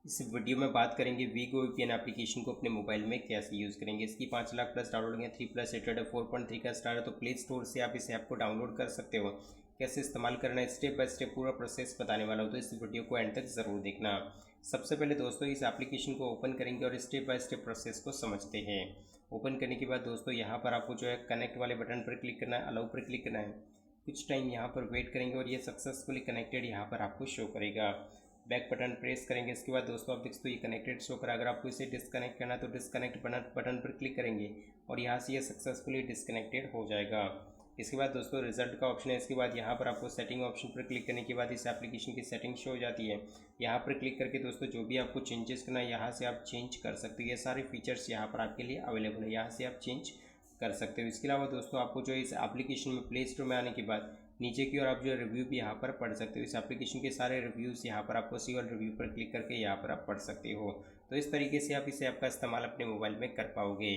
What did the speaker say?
इस वीडियो में बात करेंगे वीगो वीपीएन एप्लीकेशन को अपने मोबाइल में कैसे यूज़ करेंगे। इसकी 5 लाख प्लस डाउनलोडिंग है, 3+ रेटेड है, 4.3 का स्टार है। तो प्ले स्टोर से आप इस ऐप को डाउनलोड कर सकते हो। कैसे इस्तेमाल करना है स्टेप बाय स्टेप पूरा प्रोसेस बताने वाला हूँ, तो इस वीडियो को एंड तक ज़रूर देखना। सबसे पहले दोस्तों इस एप्लीकेशन को ओपन करेंगे और स्टेप बाय स्टेप प्रोसेस को समझते हैं। ओपन करने के बाद दोस्तों यहाँ पर आपको जो है कनेक्ट वाले बटन पर क्लिक करना है, अलाउ पर क्लिक करना है। कुछ टाइम यहाँ पर वेट करेंगे और ये सक्सेसफुली कनेक्टेड यहाँ पर आपको शो करेगा। बैक बटन प्रेस करेंगे। इसके बाद दोस्तों आप देख सकते हो ये कनेक्टेड शो करा। अगर आपको इसे डिस्कनेक्ट करना है तो डिस्कनेक्ट बटन पर क्लिक करेंगे और यहाँ से ये सक्सेसफुली डिस्कनेक्टेड हो जाएगा। इसके बाद दोस्तों रिजल्ट का ऑप्शन है। इसके बाद यहाँ पर आपको सेटिंग ऑप्शन पर क्लिक करने के बाद इस एप्लीकेशन की सेटिंग शो हो जाती है। यहाँ पर क्लिक करके दोस्तों जो भी आपको चेंजेस करना है यहाँ से आप चेंज कर सकते हो। ये सारे फीचर्स यहाँ पर आपके लिए अवेलेबल है, यहाँ से आप चेंज कर सकते हो। इसके अलावा दोस्तों आपको जो इस एप्लीकेशन में प्ले स्टोर में आने के बाद नीचे की ओर आप जो रिव्यू भी यहाँ पर पढ़ सकते हो। इस एप्लीकेशन के सारे रिव्यूज़ यहाँ पर आपको सिंगल रिव्यू पर क्लिक करके यहाँ पर आप पढ़ सकते हो। तो इस तरीके से आप इस ऐप का इस्तेमाल अपने मोबाइल में कर पाओगे।